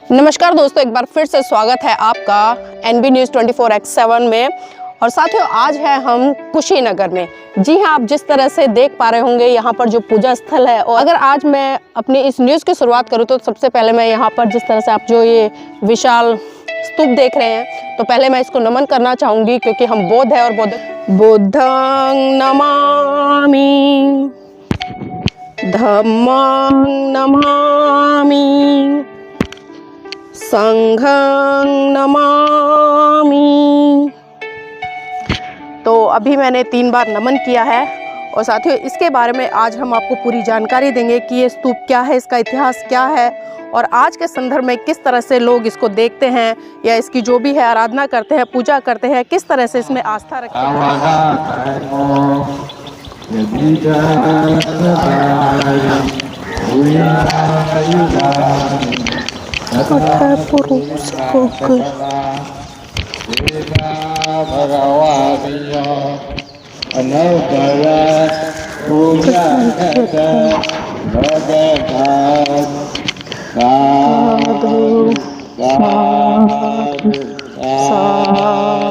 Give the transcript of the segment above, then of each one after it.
नमस्कार दोस्तों, एक बार फिर से स्वागत है आपका NB न्यूज़ 24x7 में। और साथियों, आज है हम कुशीनगर में। जी हाँ, आप जिस तरह से देख पा रहे होंगे यहाँ पर जो पूजा स्थल है। और अगर आज मैं अपनी इस न्यूज़ की शुरुआत करूँ तो सबसे पहले मैं यहाँ पर जिस तरह से आप जो ये विशाल स्तूप देख रहे हैं, तो पहले मैं इसको नमन करना चाहूँगी, क्योंकि हम बौद्ध है और बुद्धं नमामि, धम्मं नमामि, संघं नमामि। तो अभी मैंने 3 बार नमन किया है। और साथियों, इसके बारे में आज हम आपको पूरी जानकारी देंगे कि ये स्तूप क्या है, इसका इतिहास क्या है और आज के संदर्भ में किस तरह से लोग इसको देखते हैं या इसकी जो भी है आराधना करते हैं, पूजा करते हैं, किस तरह से इसमें आस्था रखते हैं।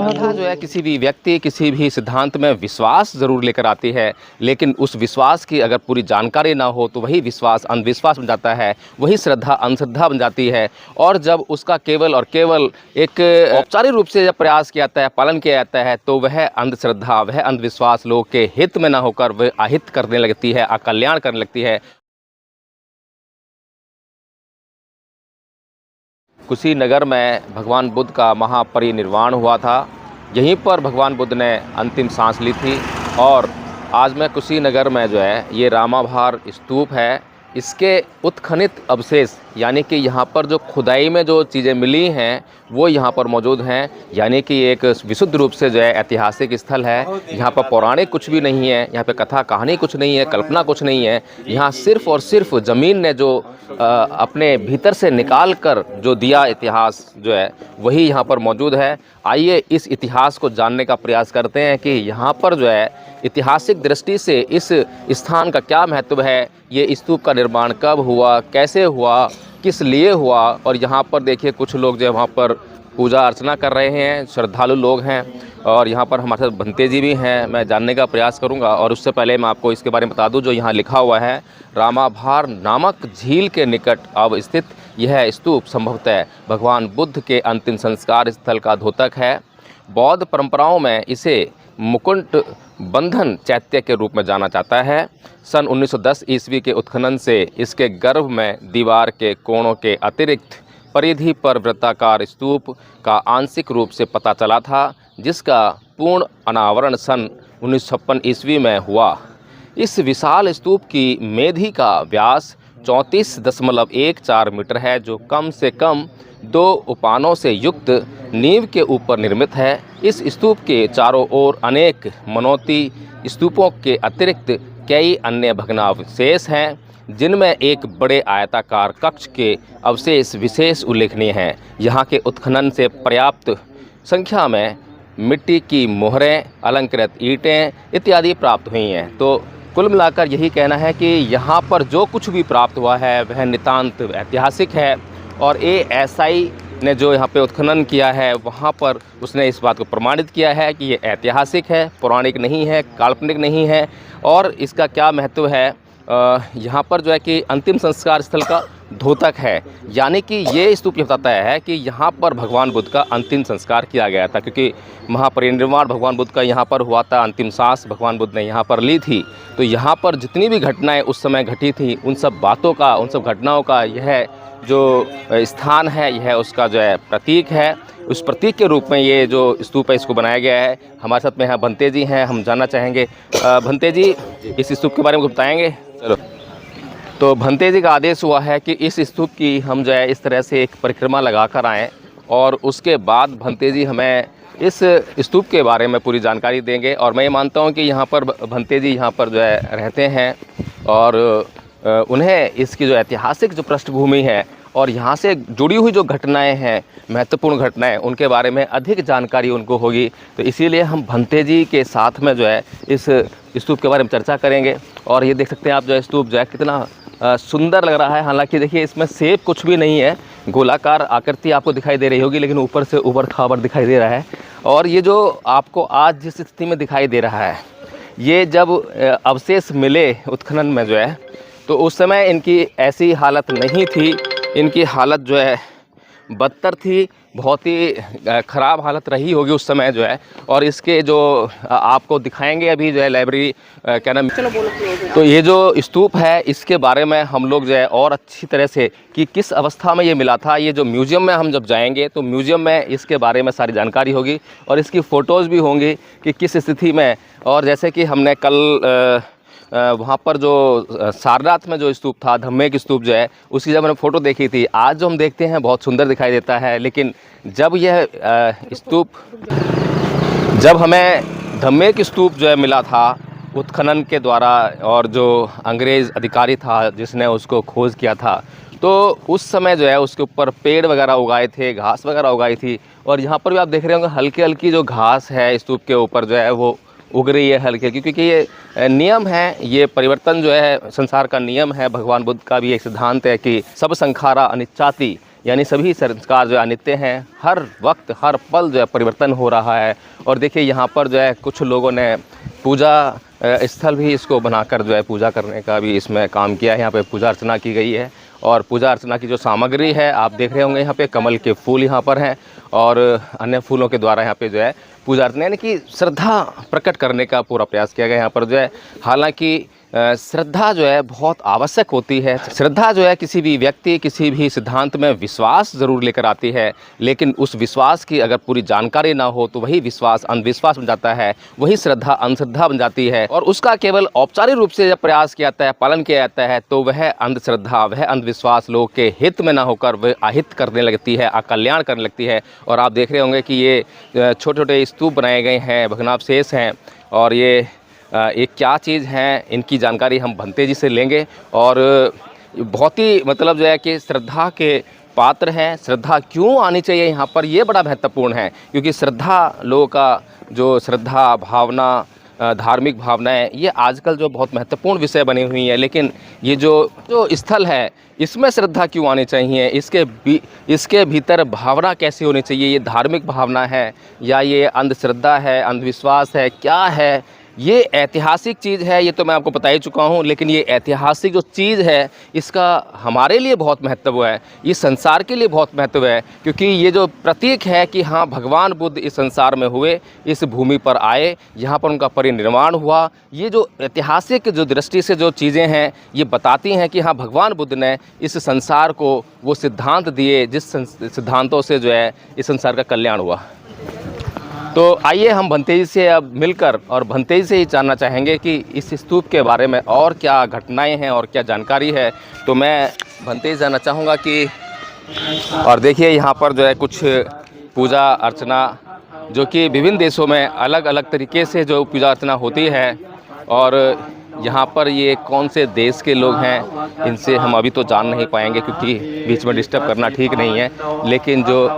श्रद्धा जो है किसी भी व्यक्ति किसी भी सिद्धांत में विश्वास ज़रूर लेकर आती है, लेकिन उस विश्वास की अगर पूरी जानकारी ना हो तो वही विश्वास अंधविश्वास बन जाता है, वही श्रद्धा अंधश्रद्धा बन जाती है। और जब उसका केवल और केवल एक औपचारिक रूप से जब प्रयास किया जाता है, पालन किया जाता है, तो वह अंधश्रद्धा, वह अंधविश्वास लोग के हित में ना होकर वह अहित करने लगती है, अकल्याण करने लगती है। कुशीनगर में भगवान बुद्ध का महापरिनिर्वाण हुआ था। यहीं पर भगवान बुद्ध ने अंतिम सांस ली थी। और आज मैं कुशीनगर में जो है ये रामाभार स्तूप है, इसके उत्खनित अवशेष यानी कि यहाँ पर जो खुदाई में जो चीज़ें मिली हैं वो यहाँ पर मौजूद हैं। यानी कि एक विशुद्ध रूप से जो है ऐतिहासिक स्थल है। यहाँ पर पौराणिक कुछ भी नहीं है, यहाँ पे कथा कहानी कुछ नहीं है, कल्पना कुछ नहीं है। यहाँ सिर्फ और सिर्फ ज़मीन ने जो अपने भीतर से निकाल कर जो दिया इतिहास जो है वही यहाँ पर मौजूद है। आइए इस इतिहास को जानने का प्रयास करते हैं कि यहाँ पर जो है ऐतिहासिक दृष्टि से इस स्थान का क्या महत्व है, ये स्तूप का निर्माण कब हुआ, कैसे हुआ, किस लिए हुआ। और यहाँ पर देखिए कुछ लोग जो वहाँ पर पूजा अर्चना कर रहे हैं, श्रद्धालु लोग हैं। और यहाँ पर हमारे साथ भंते जी भी हैं, मैं जानने का प्रयास करूँगा। और उससे पहले मैं आपको इसके बारे में बता दूँ, जो यहाँ लिखा हुआ है रामाभार नामक झील के निकट अवस्थित यह स्तूप संभवतः भगवान बुद्ध के अंतिम संस्कार स्थल का द्योतक है। बौद्ध परंपराओं में इसे मुकुट बंधन चैत्य के रूप में जाना जाता है। सन 1910 ईस्वी के उत्खनन से इसके गर्भ में दीवार के कोणों के अतिरिक्त परिधि पर वृत्ताकार स्तूप का आंशिक रूप से पता चला था, जिसका पूर्ण अनावरण सन 1956 ईस्वी में हुआ। इस विशाल स्तूप की मेधि का व्यास 34.14 मीटर है, जो कम से कम 2 उपानों से युक्त नींव के ऊपर निर्मित है। इस स्तूप के चारों ओर अनेक मनोती स्तूपों के अतिरिक्त कई अन्य भग्नावशेष हैं, जिनमें एक बड़े आयताकार कक्ष के अवशेष विशेष उल्लेखनीय हैं। यहाँ के उत्खनन से पर्याप्त संख्या में मिट्टी की मोहरें, अलंकृत ईंटें इत्यादि प्राप्त हुई हैं। तो कुल मिलाकर यही कहना है कि यहाँ पर जो कुछ भी प्राप्त हुआ है वह नितांत ऐतिहासिक है। और ASI ने जो यहाँ पे उत्खनन किया है वहाँ पर उसने इस बात को प्रमाणित किया है कि ये ऐतिहासिक है, पौराणिक नहीं है, काल्पनिक नहीं है। और इसका क्या महत्व है, यहाँ पर जो है कि अंतिम संस्कार स्थल का द्योतक है। यानी कि ये स्तूप ये बताता है कि यहाँ पर भगवान बुद्ध का अंतिम संस्कार किया गया था, क्योंकि महापरिनिर्वाण भगवान बुद्ध का यहाँ पर हुआ था, अंतिम सांस भगवान बुद्ध ने यहाँ पर ली थी। तो यहाँ पर जितनी भी घटनाएं उस समय घटी थी, उन सब बातों का, उन सब घटनाओं का यह जो स्थान है, यह उसका जो है प्रतीक है। उस प्रतीक के रूप में ये जो स्तूप है इसको बनाया गया है। हमारे साथ में यहाँ भंते जी हैं, हम जानना चाहेंगे। भंते जी, इस स्तूप के बारे में कुछ बताएंगे? चलो, तो भंते जी का आदेश हुआ है कि इस स्तूप की हम जो है इस तरह से एक परिक्रमा लगा कर आएँ, और उसके बाद भंते जी हमें इस स्तूप के बारे में पूरी जानकारी देंगे। और मैं ये मानता हूँ कि यहाँ पर भंते जी यहाँ पर जो है रहते हैं और उन्हें इसकी जो ऐतिहासिक जो पृष्ठभूमि है और यहाँ से जुड़ी हुई जो घटनाएं हैं, महत्वपूर्ण घटनाएं, उनके बारे में अधिक जानकारी उनको होगी। तो इसीलिए हम भंते जी के साथ में जो है इस स्तूप के बारे में चर्चा करेंगे। और ये देख सकते हैं आप जो है स्तूप जो है कितना सुंदर लग रहा है। हालांकि देखिए इसमें सेब कुछ भी नहीं है, गोलाकार आकृति आपको दिखाई दे रही होगी, लेकिन ऊपर से ऊबड़ खाबड़ दिखाई दे रहा है। और ये जो आपको आज जिस स्थिति में दिखाई दे रहा है, ये जब अवशेष मिले उत्खनन में जो है, तो उस समय इनकी ऐसी हालत नहीं थी। इनकी हालत जो है बदतर थी, बहुत ही ख़राब हालत रही होगी उस समय जो है। और इसके जो आपको दिखाएंगे अभी जो है लाइब्रेरी क्या नाम, तो ये जो स्तूप है इसके बारे में हम लोग जो है और अच्छी तरह से कि किस अवस्था में ये मिला था, ये जो म्यूज़ियम में हम जब जाएंगे तो म्यूज़ियम में इसके बारे में सारी जानकारी होगी और इसकी फ़ोटोज़ भी होंगी कि किस स्थिति में। और जैसे कि हमने कल वहाँ पर जो सारनाथ में जो स्तूप था, धम्मेक स्तूप जो है, उसकी जब मैंने फ़ोटो देखी थी, आज जो हम देखते हैं बहुत सुंदर दिखाई देता है। लेकिन जब यह स्तूप, जब हमें धम्मेक स्तूप जो है मिला था उत्खनन के द्वारा, और जो अंग्रेज़ अधिकारी था जिसने उसको खोज किया था, तो उस समय जो है उसके ऊपर पेड़ वगैरह उगाए थे, घास वगैरह उगाई थी। और यहाँ पर भी आप देख रहे होंगे हल्की हल्की जो घास है स्तूप के ऊपर जो है वो उग रही है हल्की, क्योंकि ये नियम है, ये परिवर्तन जो है संसार का नियम है। भगवान बुद्ध का भी एक सिद्धांत है कि सब संखारा अनिच्चाति, यानी सभी संस्कार जो है अनित्य हैं, हर वक्त हर पल जो है परिवर्तन हो रहा है। और देखिए यहाँ पर जो है कुछ लोगों ने पूजा स्थल भी इसको बनाकर जो है पूजा करने का भी इसमें काम किया है। यहाँ पे पूजा अर्चना की गई है और पूजा अर्चना की जो सामग्री है आप देख रहे होंगे, यहाँ पे कमल के फूल यहाँ पर हैं और अन्य फूलों के द्वारा यहाँ पे जो है पूजा अर्चना यानी कि श्रद्धा प्रकट करने का पूरा प्रयास किया गया यहाँ पर जो है। हालांकि श्रद्धा जो है बहुत आवश्यक होती है। श्रद्धा जो है किसी भी व्यक्ति, किसी भी सिद्धांत में विश्वास ज़रूर लेकर आती है, लेकिन उस विश्वास की अगर पूरी जानकारी ना हो तो वही विश्वास अंधविश्वास बन जाता है, वही श्रद्धा अंधश्रद्धा बन जाती है। और उसका केवल औपचारिक रूप से जब प्रयास किया जाता है, पालन किया जाता है, तो वह अंधश्रद्धा, वह अंधविश्वास लोग के हित में ना होकर वह अहित करने लगती है, अकल्याण करने लगती है। और आप देख रहे होंगे कि ये छोटे छोटे स्तूप बनाए गए हैं, भग्नावशेष हैं, और ये एक क्या चीज़ हैं, इनकी जानकारी हम भंते जी से लेंगे। और बहुत ही मतलब जो है कि श्रद्धा के पात्र हैं। श्रद्धा क्यों आनी चाहिए यहाँ पर, ये बड़ा महत्वपूर्ण है, क्योंकि श्रद्धा लोगों का जो श्रद्धा भावना, धार्मिक भावनाएं, ये आजकल जो बहुत महत्वपूर्ण विषय बनी हुई है। लेकिन ये जो स्थल है इसमें श्रद्धा क्यों आनी चाहिए, इसके भीतर भावना कैसी होनी चाहिए, ये धार्मिक भावना है या ये अंधश्रद्धा है, अंधविश्वास है, क्या है, ये ऐतिहासिक चीज़ है, ये तो मैं आपको बता ही चुका हूँ। लेकिन ये ऐतिहासिक जो चीज़ है इसका हमारे लिए बहुत महत्व है, ये संसार के लिए बहुत महत्व है, क्योंकि ये जो प्रतीक है कि हाँ भगवान बुद्ध इस संसार में हुए, इस भूमि पर आए, यहाँ पर उनका परिनिर्वाण हुआ। ये जो ऐतिहासिक जो दृष्टि से जो चीज़ें हैं ये बताती हैं कि हाँ भगवान बुद्ध ने इस संसार को वो सिद्धांत दिए जिस सिद्धांतों से जो है इस संसार का कल्याण हुआ। तो आइए हम भंते जी से अब मिलकर और भंते जी से ही जानना चाहेंगे कि इस स्तूप के बारे में और क्या घटनाएं हैं और क्या जानकारी है। तो मैं भंते जी जानना चाहूँगा कि, और देखिए यहाँ पर जो है कुछ पूजा अर्चना जो कि विभिन्न देशों में अलग अलग तरीके से जो पूजा अर्चना होती है, और यहाँ पर ये कौन से देश के लोग हैं इनसे हम अभी तो जान नहीं पाएंगे क्योंकि बीच में डिस्टर्ब करना ठीक नहीं है। लेकिन जो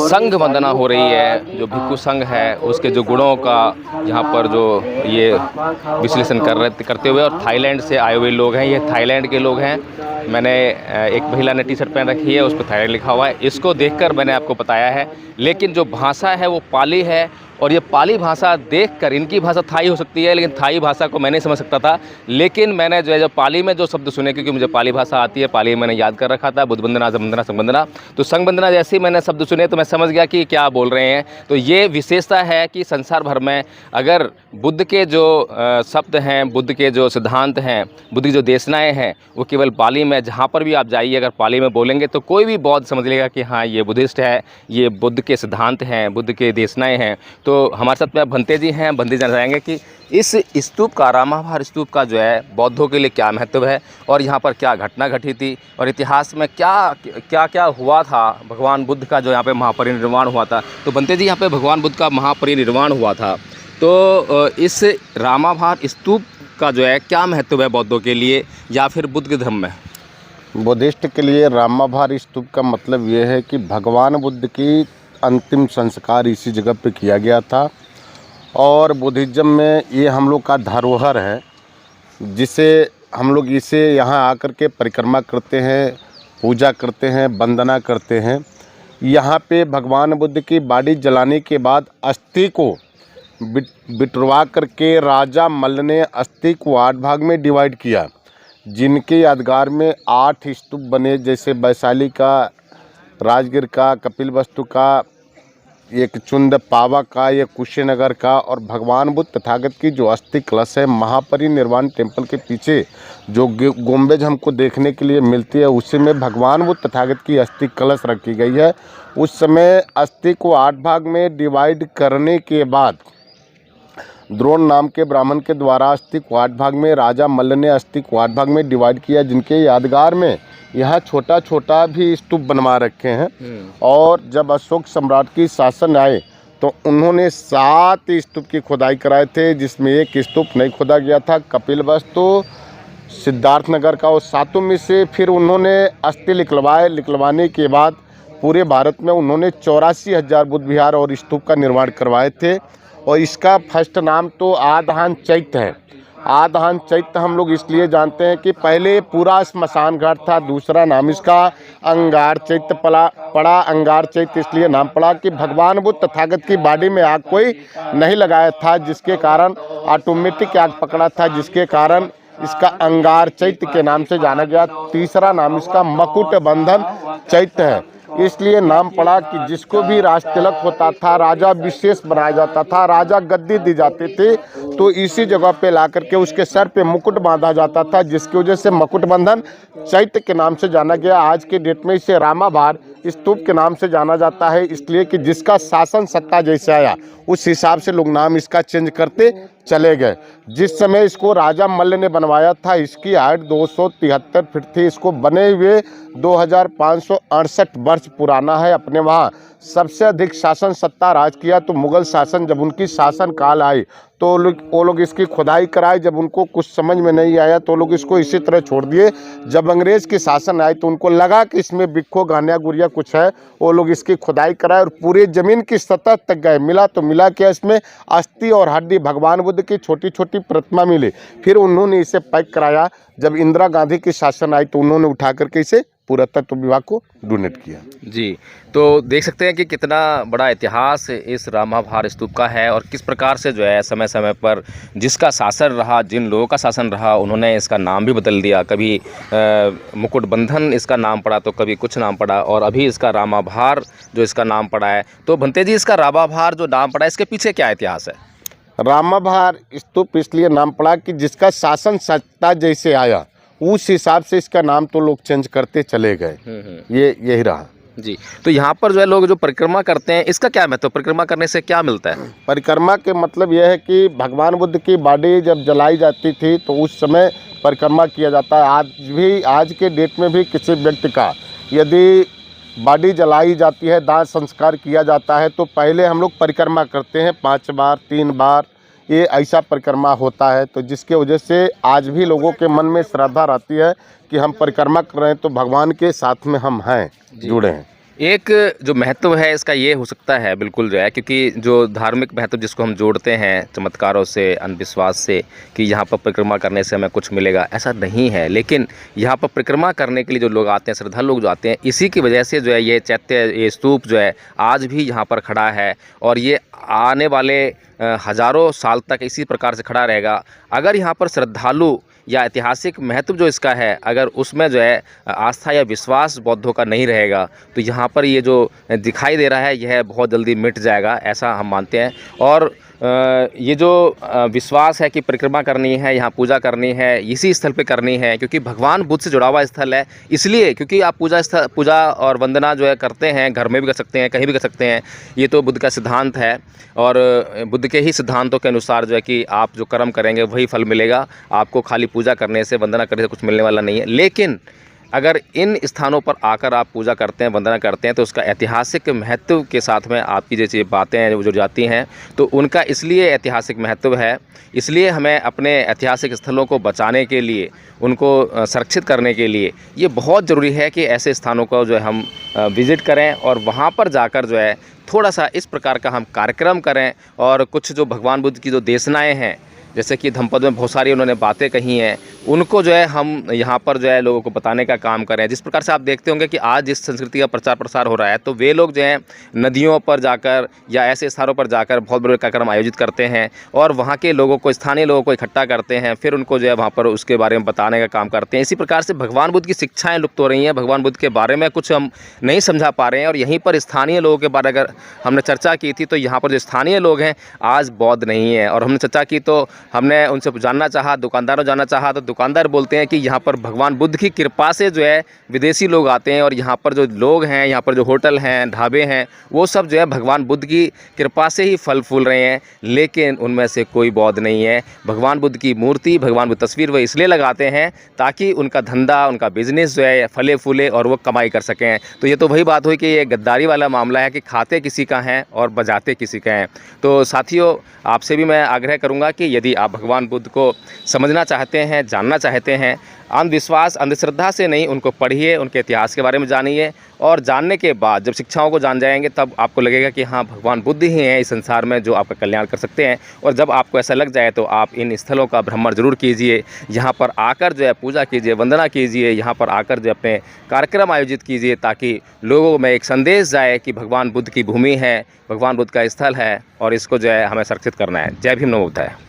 संघ वंदना हो रही है, जो भिक्षु संघ है उसके जो गुणों का यहाँ पर जो ये विश्लेषण करते हुए, और थाईलैंड से आए हुए लोग हैं, ये थाईलैंड के लोग हैं। मैंने एक महिला ने टी शर्ट पहन रखी है, उस पर थाईलैंड लिखा हुआ है, इसको देखकर मैंने आपको बताया है। लेकिन जो भाषा है वो पाली है, और ये पाली भाषा देखकर, इनकी भाषा थाई हो सकती है लेकिन थाई भाषा को मैं नहीं समझ सकता था। लेकिन मैंने जो है जब पाली में जो शब्द सुने, क्योंकि मुझे पाली भाषा आती है, पाली मैंने याद कर रखा था, बुद्ध वंदना, संवंदना, संवंदना, तो संवंदना जैसे ही मैंने शब्द सुने तो मैं समझ गया कि क्या बोल रहे हैं। तो ये विशेषता है कि संसार भर में अगर बुद्ध के जो शब्द हैं, बुद्ध के जो सिद्धांत हैं, बुद्ध की जो देशनाएँ हैं, वो केवल पाली में, जहाँ पर भी आप जाइए अगर पाली में बोलेंगे तो कोई भी बौद्ध समझ लेगा कि हाँ ये बुद्धिस्ट है, ये बुद्ध के सिद्धांत हैं, बुद्ध के देशनाएँ हैं। तो हमारे साथ में भंते जी हैं, भंते जी जानना चाहेंगे कि इस स्तूप का, रामाभार स्तूप का जो है बौद्धों के लिए क्या महत्व है, और यहाँ पर क्या घटना घटी थी, और इतिहास में क्या क्या हुआ था, भगवान बुद्ध का जो यहाँ पे महापरिनिर्वाण हुआ था। तो भंते जी यहाँ पे भगवान बुद्ध का महापरिनिर्वाण हुआ था, तो इस रामाभार स्तूप का जो है क्या महत्व है बौद्धों के लिए या फिर बुद्ध के धर्म में? बुद्धिस्ट के लिए रामाभार स्तूप का मतलब ये है कि भगवान बुद्ध की अंतिम संस्कार इसी जगह पे किया गया था, और बुद्धिज़्म में ये हम लोग का धरोहर है। जिसे हम लोग इसे यहाँ आकर के परिक्रमा करते हैं, पूजा करते हैं, वंदना करते हैं। यहाँ पे भगवान बुद्ध की बाड़ी जलाने के बाद अस्थि को बिटरवा करके राजा मल्ल ने अस्थि को 8 भाग में डिवाइड किया, जिनके यादगार में 8 स्तूप बने, जैसे वैशाली का, राजगीर का, कपिलवस्तु का, एक चुंद पावा का, एक कुशीनगर का, और भगवान बुद्ध तथागत की जो अस्थि कलश है महापरिनिर्वाण टेम्पल के पीछे जो गुम्बज हमको देखने के लिए मिलती है, उसी में भगवान बुद्ध तथागत की अस्थि कलश रखी गई है। उस समय अस्थि को 8 भाग में डिवाइड करने के बाद द्रोण नाम के ब्राह्मण के द्वारा अस्थि को 8 भाग में, राजा मल्ल ने अस्थि को 8 भाग में डिवाइड किया, जिनके यादगार में यहाँ छोटा छोटा भी स्तूप बनवा रखे हैं। और जब अशोक सम्राट की शासन आए तो उन्होंने 7 स्तूप की खुदाई कराए थे, जिसमें एक स्तूप नहीं खोदा गया था, कपिलवस्तु, सिद्धार्थनगर का। और 7 में से फिर उन्होंने अस्थि निकलवाने के बाद पूरे भारत में उन्होंने 84,000 बुद्ध विहार और स्तूप का निर्माण करवाए थे। और इसका फर्स्ट नाम तो आधान चैत्य है। आधान चैत्य हम लोग इसलिए जानते हैं कि पहले पूरा स्मशान घाट था, दूसरा नाम इसका अंगार चैत्य पड़ा। अंगार चैत्य इसलिए नाम पड़ा कि भगवान बुद्ध तथागत की बाडी में आग कोई नहीं लगाया था, जिसके कारण ऑटोमेटिक आग पकड़ा था, जिसके कारण इसका अंगार चैत्य के नाम से जाना गया। तीसरा नाम इसका मकुट बंधन चैत्य है, इसलिए नाम पड़ा कि जिसको भी राज तिलक होता था, राजा विशेष बनाया जाता था, राजा गद्दी दी जाती थी, तो इसी जगह पे ला करके उसके सर पे मुकुट बांधा जाता था, जिसकी वजह से मुकुट बंधन चैत्य के नाम से जाना गया। आज के डेट में इसे रामाभार स्तूप के नाम से जाना जाता है, इसलिए कि जिसका शासन सत्ता जैसे आया उस हिसाब से लोग नाम इसका चेंज करते चले गए। जिस समय इसको राजा मल्ल ने बनवाया था, इसकी हाइट 273 फीट थी। इसको बने हुए 2568 वर्ष पुराना है। अपने वहाँ सबसे अधिक शासन सत्ता राज किया तो मुगल शासन, जब उनकी शासन काल आई तो वो लोग इसकी खुदाई कराए। जब उनको कुछ समझ में नहीं आया तो लोग इसको इसी तरह छोड़ दिए। जब अंग्रेज़ की शासन आई तो उनको लगा कि इसमें बिक्खो गानिया गुरिया कुछ है, वो लोग इसकी खुदाई कराए और पूरे ज़मीन की सतह तक गए। मिला तो मिला क्या, इसमें अस्थि और हड्डी भगवान बुद्ध की छोटी छोटी प्रतिमा मिली। फिर उन्होंने इसे पैक कराया। जब इंदिरा गांधी की शासन आई तो उन्होंने उठा करके इसे पुरातत्व विभाग को डोनेट किया। जी, तो देख सकते हैं कि कितना बड़ा इतिहास इस रामाभार स्तूप का है और किस प्रकार से जो है समय समय पर जिसका शासन रहा, जिन लोगों का शासन रहा, उन्होंने इसका नाम भी बदल दिया। कभी मुकुट बंधन इसका नाम पड़ा तो कभी कुछ नाम पड़ा और अभी इसका रामाभार जो इसका नाम पड़ा है। तो भंते जी, इसका रामाभार जो नाम पड़ा है, इसके पीछे क्या इतिहास है? रामाभार स्तूप इसलिए नाम पड़ा कि जिसका शासन सत्ता जैसे आया उस हिसाब से इसका नाम तो लोग चेंज करते चले गए। यही रहा जी। तो यहाँ पर जो है लोग जो परिक्रमा करते हैं, इसका क्या महत्व, परिक्रमा करने से क्या मिलता है? परिक्रमा के मतलब यह है कि भगवान बुद्ध की बाडी जब जलाई जाती थी तो उस समय परिक्रमा किया जाता है। आज के डेट में भी किसी व्यक्ति का यदि बाडी जलाई जाती है, दाह संस्कार किया जाता है, तो पहले हम लोग परिक्रमा करते हैं 5 बार 3 बार, ये ऐसा परिक्रमा होता है। तो जिसके वजह से आज भी लोगों के मन में श्रद्धा रहती है कि हम परिक्रमा कर रहे हैं तो भगवान के साथ में हम हैं, जुड़े हैं। एक जो महत्व है इसका ये हो सकता है बिल्कुल जो है, क्योंकि जो धार्मिक महत्व जिसको हम जोड़ते हैं चमत्कारों से, अंधविश्वास से कि यहाँ पर परिक्रमा करने से हमें कुछ मिलेगा, ऐसा नहीं है। लेकिन यहाँ पर परिक्रमा करने के लिए जो लोग आते हैं, श्रद्धालु लोग जो आते हैं, इसी की वजह से जो है ये चैत्य, ये स्तूप जो है आज भी यहाँ पर खड़ा है और ये आने वाले हज़ारों साल तक इसी प्रकार से खड़ा रहेगा। अगर यहाँ पर श्रद्धालु या ऐतिहासिक महत्व जो इसका है, अगर उसमें जो है आस्था या विश्वास बौद्धों का नहीं रहेगा तो यहाँ पर ये जो दिखाई दे रहा है यह बहुत जल्दी मिट जाएगा, ऐसा हम मानते हैं। और ये जो विश्वास है कि परिक्रमा करनी है, यहाँ पूजा करनी है, इसी स्थल पे करनी है क्योंकि भगवान बुद्ध से जुड़ा हुआ स्थल है। इसलिए क्योंकि आप पूजा और वंदना जो है करते हैं, घर में भी कर सकते हैं, कहीं भी कर सकते हैं। ये तो बुद्ध का सिद्धांत है और बुद्ध के ही सिद्धांतों के अनुसार जो है कि आप जो कर्म करेंगे वही फल मिलेगा। आपको खाली पूजा करने से, वंदना करने से कुछ मिलने वाला नहीं है। लेकिन अगर इन स्थानों पर आकर आप पूजा करते हैं, वंदना करते हैं तो उसका ऐतिहासिक महत्व के साथ में आपकी जैसी बातें हैं जो जाती हैं तो उनका इसलिए ऐतिहासिक महत्व है। इसलिए हमें अपने ऐतिहासिक स्थलों को बचाने के लिए, उनको संरक्षित करने के लिए ये बहुत ज़रूरी है कि ऐसे स्थानों को जो है हम विज़िट करें और वहाँ पर जाकर जो है थोड़ा सा इस प्रकार का हम कार्यक्रम करें और कुछ जो भगवान बुद्ध की जो देशनाएँ हैं जैसे कि धम्पद में बहुत सारी उन्होंने बातें कही हैं, उनको जो है हम यहाँ पर जो है लोगों को बताने का काम करें। जिस प्रकार से आप देखते होंगे कि आज जिस संस्कृति का प्रचार प्रसार हो रहा है, तो वे लोग जो हैं नदियों पर जाकर या ऐसे स्थानों पर जाकर बहुत बड़े कार्यक्रम आयोजित करते हैं और वहाँ के लोगों को, स्थानीय लोगों को इकट्ठा करते हैं, फिर उनको जो है वहाँ पर उसके बारे में बताने का काम करते हैं। इसी प्रकार से भगवान बुद्ध की शिक्षाएँ लुप्त हो रही हैं, भगवान बुद्ध के बारे में कुछ हम नहीं समझा पा रहे हैं। और यहीं पर स्थानीय लोगों के बारे में अगर हमने चर्चा की थी, तो यहाँ पर जो स्थानीय लोग हैं आज बौद्ध नहीं है। और हमने चर्चा की तो हमने उनसे जानना चाहा, दुकानदारों जानना चाहा, तो दुकानदार बोलते हैं कि यहाँ पर भगवान बुद्ध की कृपा से जो है विदेशी लोग आते हैं और यहाँ पर जो लोग हैं, यहाँ पर जो होटल हैं, ढाबे हैं, वो सब जो है भगवान बुद्ध की कृपा से ही फल फूल रहे हैं, लेकिन उनमें से कोई बौद्ध नहीं है। भगवान बुद्ध की मूर्ति, भगवान बुद्ध तस्वीर वो इसलिए लगाते हैं ताकि उनका धंधा, उनका बिजनेस जो है फले फूले और वो कमाई कर सकें। तो ये तो वही बात हुई कि ये गद्दारी वाला मामला है कि खाते किसी का हैं और बजाते किसी का हैं। तो साथियों, आपसे भी मैं आग्रह करूंगा कि यदि आप भगवान बुद्ध को समझना चाहते हैं, जानना चाहते हैं, अंधविश्वास, अंधश्रद्धा से नहीं, उनको पढ़िए, उनके इतिहास के बारे में जानिए और जानने के बाद जब शिक्षाओं को जान जाएंगे तब आपको लगेगा कि हाँ, भगवान बुद्ध ही हैं इस संसार में जो आपका कल्याण कर सकते हैं। और जब आपको ऐसा लग जाए तो आप इन स्थलों का भ्रमण जरूर कीजिए, यहाँ पर आकर जो है पूजा कीजिए, वंदना कीजिए, यहाँ पर आकर जो अपने कार्यक्रम आयोजित कीजिए ताकि लोगों में एक संदेश जाए कि भगवान बुद्ध की भूमि है, भगवान बुद्ध का स्थल है और इसको जो है हमें संरक्षित करना है। जय भीम, नमो बुद्धाय।